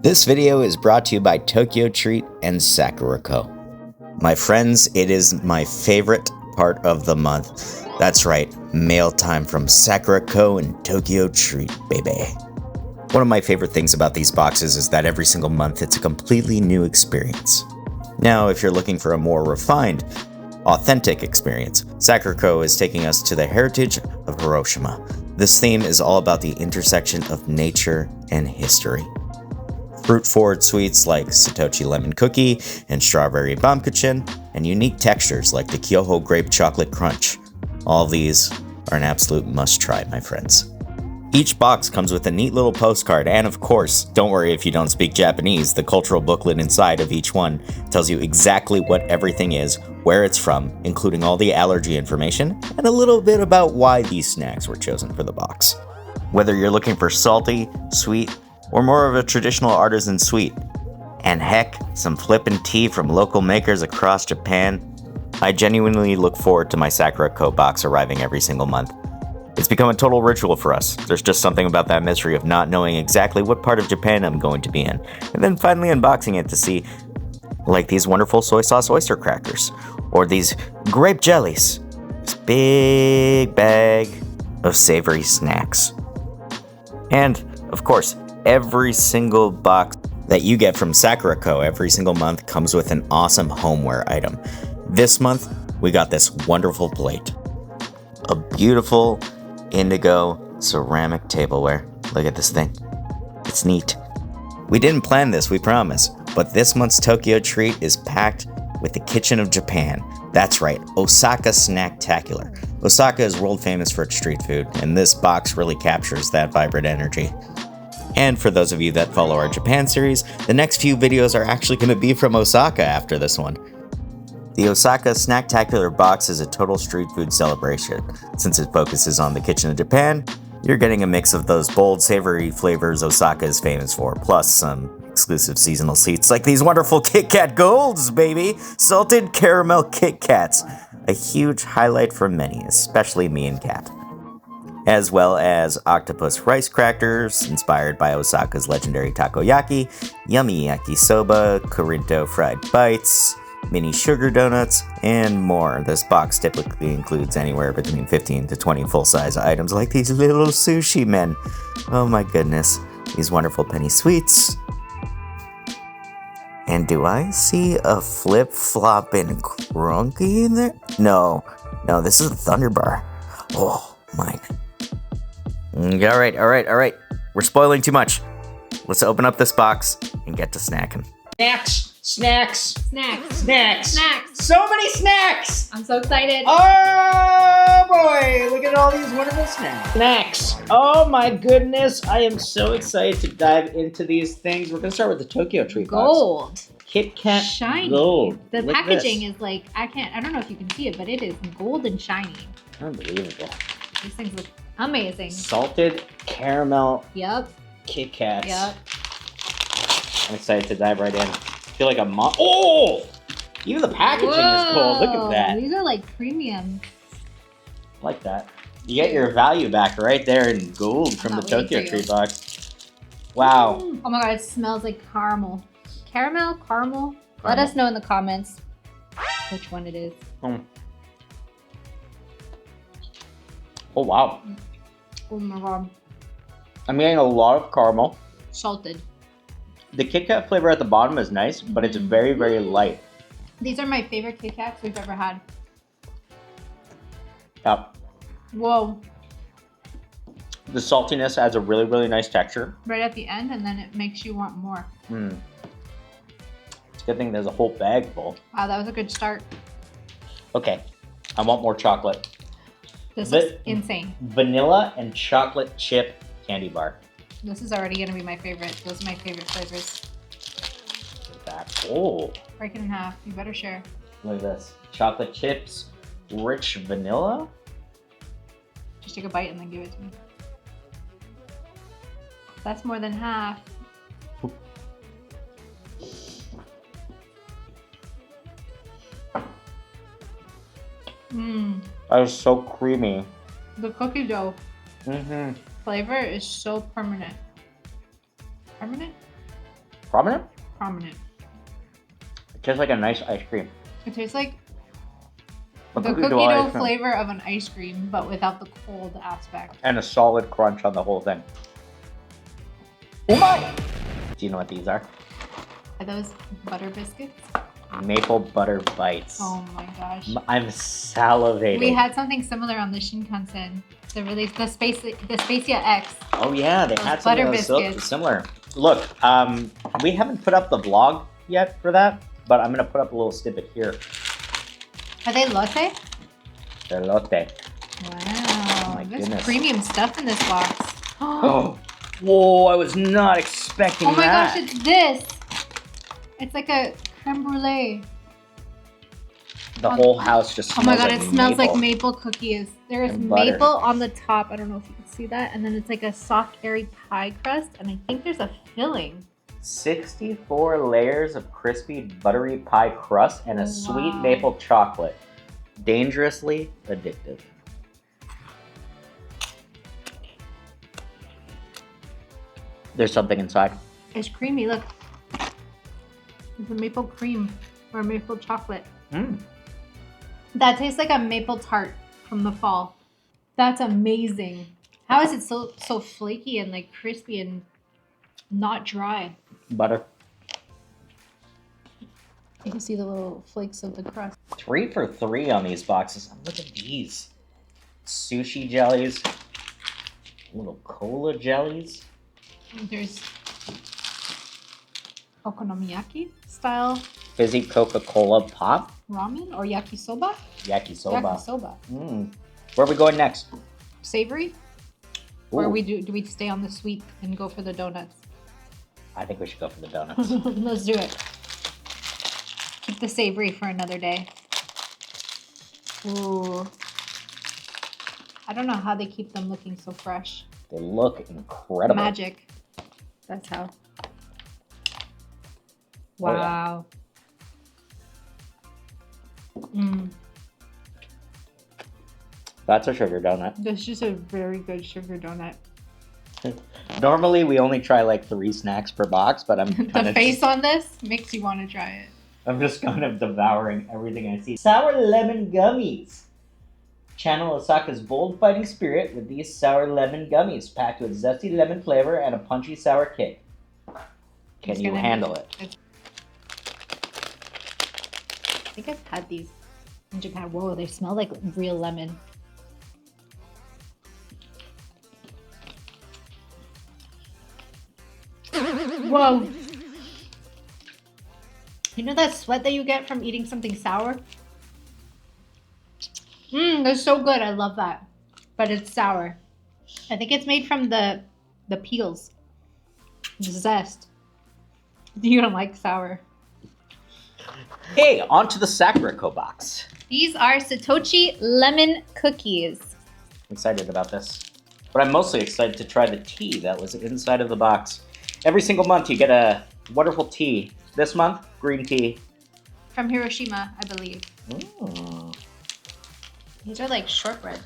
This video is brought to you by Tokyo Treat and Sakuraco. My friends, it is my favorite part of the month. That's right, mail time from Sakuraco and Tokyo Treat, baby. One of my favorite things about these boxes is that every single month it's a completely new experience. Now, if you're looking for a more refined, authentic experience, Sakuraco is taking us to the heritage of Hiroshima. This theme is all about the intersection of nature and history. Fruit-forward sweets like Setouchi Lemon Cookie and Strawberry Baumkuchen, and unique textures like the Kyoho Grape Chocolate Crunch. All these are an absolute must-try, my friends. Each box comes with a neat little postcard, and of course, don't worry if you don't speak Japanese, the cultural booklet inside of each one tells you exactly what everything is, where it's from, including all the allergy information, and a little bit about why these snacks were chosen for the box. Whether you're looking for salty, sweet, or more of a traditional artisan sweet, and heck, some flippin' tea from local makers across Japan, I genuinely look forward to my Sakuraco box arriving every single month. It's become a total ritual for us. There's just something about that mystery of not knowing exactly what part of Japan I'm going to be in, and then finally unboxing it to see, like these wonderful soy sauce oyster crackers, or these grape jellies, this big bag of savory snacks. And, of course, every single box that you get from Sakuraco every single month comes with an awesome homeware item. This month, we got this wonderful plate. A beautiful indigo ceramic tableware. Look at this thing. It's neat. We didn't plan this, we promise, but this month's Tokyo Treat is packed with the kitchen of Japan. That's right, Osaka Snacktackular. Osaka is world famous for its street food, and this box really captures that vibrant energy. And for those of you that follow our Japan series, the next few videos are actually going to be from Osaka after this one. The Osaka Snacktackular box is a total street food celebration. Since it focuses on the kitchen of Japan, you're getting a mix of those bold, savory flavors Osaka is famous for, plus some exclusive seasonal treats like these wonderful Kit Kat Golds, baby! Salted caramel Kit Kats. A huge highlight for many, especially me and Kat. As well as Octopus Rice Crackers, inspired by Osaka's legendary takoyaki, yummy yakisoba, Corinto fried bites, mini sugar donuts, and more. This box typically includes anywhere between 15 to 20 full-size items like these little sushi men. Oh my goodness, these wonderful penny sweets. And do I see a flip-flopping crunky in there? No, this is a Thunder Bar. Oh, mine. Alright. We're spoiling too much. Let's open up this box and get to snacking. Snacks. So many snacks. I'm so excited. Oh boy, look at all these wonderful snacks. Oh my goodness, I am so excited to dive into these things. We're gonna start with the Tokyo Treat Gold. box. Kit Kat Shiny. Gold. The packaging is like, I don't know if you can see it, but it is gold and shiny. Unbelievable. These things look amazing. Salted caramel Yep. Kit Kats. Yep. I'm excited to dive right in. I feel like a oh! Even the packaging is cool. Look at that. These are like premium. I like that. You get your value back right there in gold from the Tokyo Treat box. Wow. Oh my god, it smells like caramel. Caramel? Let us know in the comments which one it is. Oh wow. Oh my god. I'm getting a lot of caramel. Salted. The Kit Kat flavor at the bottom is nice, but it's very, very light. These are my favorite Kit Kats we've ever had. Yep. Whoa. The saltiness adds a really, really nice texture. Right at the end, and then it makes you want more. It's a good thing there's a whole bag full. Wow, that was a good start. Okay, I want more chocolate. This is insane. Vanilla and chocolate chip candy bar. This is already gonna be my favorite. Those are my favorite flavors. Look at that. Oh. Break it in half. You better share. Look at this. Chocolate chips, rich vanilla. Just take a bite and then give it to me. That's more than half. That is so creamy. The cookie dough Mm-hmm. flavor is so permanent. Permanent? Prominent? Prominent. It tastes like a nice ice cream. It tastes like A the cookie dough flavor of an ice cream, but without the cold aspect. And a solid crunch on the whole thing. Oh my! Do you know what these are? Are those butter biscuits? Maple butter bites. Oh my gosh. I'm salivating. We had something similar on the Shinkansen. The release, the Spacia X. Oh yeah, they Those had something butter that was biscuits. similar. Look, we haven't put up the vlog yet for that, but I'm gonna put up a little snippet here. Are they latte? They're lotte. Wow. Oh my There's goodness. premium stuff in this box. Oh, whoa! I was not expecting Oh my that. gosh, it's this. It's like a creme brulee. The whole house just Oh smells my god, like it smells maple. like maple cookies. There is And butter. maple on the top. I don't know if you can see that. And then it's like a soft, airy pie crust. And I think there's a filling. 64 layers of crispy, buttery pie crust and a sweet Wow. maple chocolate. Dangerously addictive. There's something inside. It's creamy, look. It's a maple cream or maple chocolate. Mm. That tastes like a maple tart from the fall. That's amazing. How is it so flaky and like crispy and not dry? Butter. You can see the little flakes of the crust. 3 for 3 on these boxes. Look at these. Sushi jellies. Little cola jellies. There's okonomiyaki style Fizzy Coca-Cola pop. ramen or yakisoba. Yakisoba. Yakisoba. Mm. Where are we going next? Savory. Ooh, Or do we stay on the sweet and go for the donuts? I think we should go for the donuts. Let's do it. Keep the savory for another day. Ooh. I don't know how they keep them looking so fresh. They look incredible. Magic. That's how. Oh, yeah. Wow. Mm. That's a sugar donut. That's just a very good sugar donut. Normally we only try like 3 snacks per box, but I'm The kind of face on this makes you want to try it. I'm just kind of devouring everything I see. Sour lemon gummies. Channel Osaka's bold fighting spirit with these sour lemon gummies, packed with zesty lemon flavor and a punchy sour kick. Can It's you gonna- handle it? I think I've had these in Japan. Whoa, they smell like real lemon. Whoa. You know that sweat that you get from eating something sour? Mmm, that's so good. I love that. But it's sour. I think it's made from the peels. The zest. You don't like sour. Hey, on to the Sakuraco box. These are Setouchi Lemon Cookies. I'm excited about this. But I'm mostly excited to try the tea that was inside of the box. Every single month you get a wonderful tea. This month, green tea. From Hiroshima, I believe. Mm. These are like shortbread.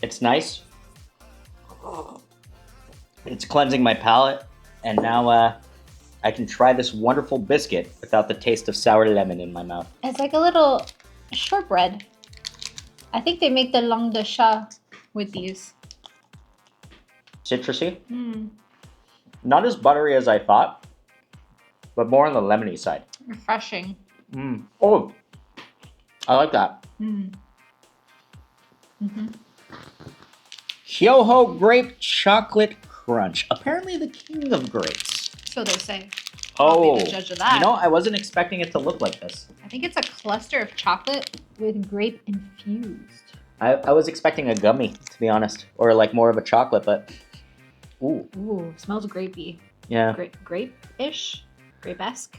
It's nice. It's cleansing my palate. And now I can try this wonderful biscuit without the taste of sour lemon in my mouth. It's like a little shortbread. I think they make the langue de chat with these. Citrusy. Mm, Not as buttery as I thought, but more on the lemony side. refreshing. Mm. Oh, I like that. Mm. Mm-hmm. Hyoho Grape Chocolate Crunch. Apparently the king of grapes. So they say. I'll Oh, be the judge of that. you know, I wasn't expecting it to look like this. I think it's a cluster of chocolate with grape infused. I was expecting a gummy, to be honest, or like more of a chocolate, but ooh, Ooh, smells grapey. yeah. Grape-ish? Grape-esque?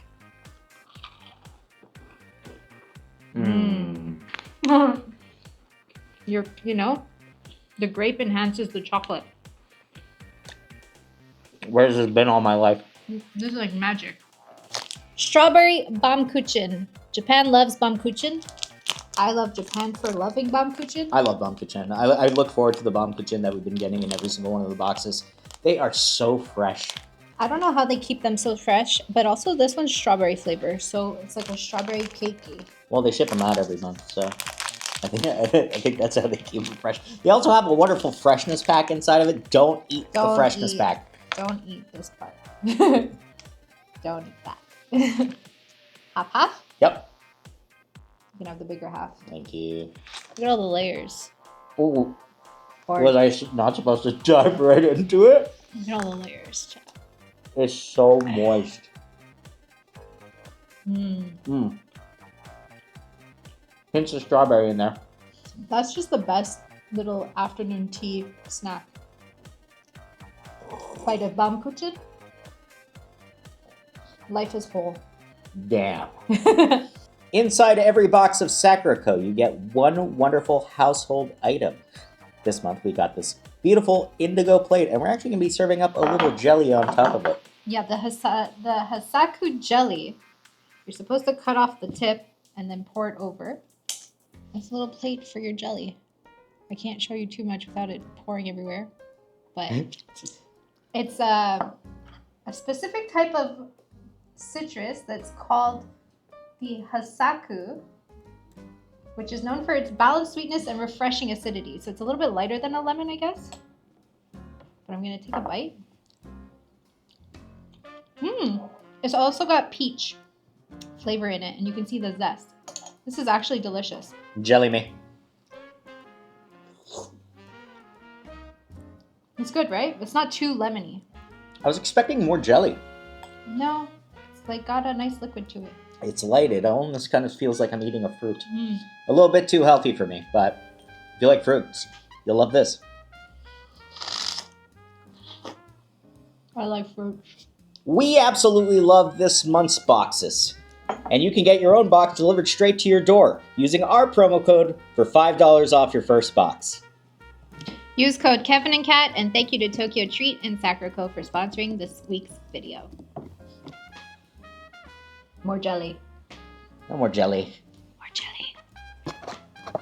Mm. You know, the grape enhances the chocolate. Where has this been all my life? This is like magic. Strawberry Baumkuchen. Japan loves Baumkuchen. I love Japan for loving Baumkuchen. I love Baumkuchen. I look forward to the Baumkuchen that we've been getting in every single one of the boxes. They are so fresh. I don't know how they keep them so fresh, but also this one's strawberry flavor, so it's like a strawberry cakey. Well, they ship them out every month, so I think that's how they keep them fresh. They also have a wonderful freshness pack inside of it. Don't eat the freshness pack. Don't eat this part. Don't eat that. Half? Yep. You can have the bigger half. Thank you. Look at all the layers. Ooh. Was I not supposed to dive right into it? Look at all the layers, Chad. It's so moist. Mmm. Hints of strawberry in there. That's just the best little afternoon tea snack. Bite of Baumkuchen. Life is whole. Damn. Inside every box of Sakuraco, you get one wonderful household item. This month we got this beautiful indigo plate, and we're actually going to be serving up a little jelly on top of it. Yeah, the Hasaku jelly. You're supposed to cut off the tip and then pour it over. It's a little plate for your jelly. I can't show you too much without it pouring everywhere, but it's a specific type of citrus that's called the Hasaku, which is known for its balanced sweetness and refreshing acidity. So it's a little bit lighter than a lemon, I guess. But I'm gonna take a bite. It's also got peach flavor in it, and you can see the zest. This is actually delicious. Jelly me. It's good, right? It's not too lemony. I was expecting more jelly. No, it's like got a nice liquid to it. It's light. It almost kind of feels like I'm eating a fruit. A little bit too healthy for me, but if you like fruits, you'll love this. I like fruits. We absolutely love this month's boxes. And you can get your own box delivered straight to your door using our promo code for $5 off your first box. Use code KEVINANDCAT, and thank you to Tokyo Treat and Sakuraco for sponsoring this week's video. More jelly. No more jelly.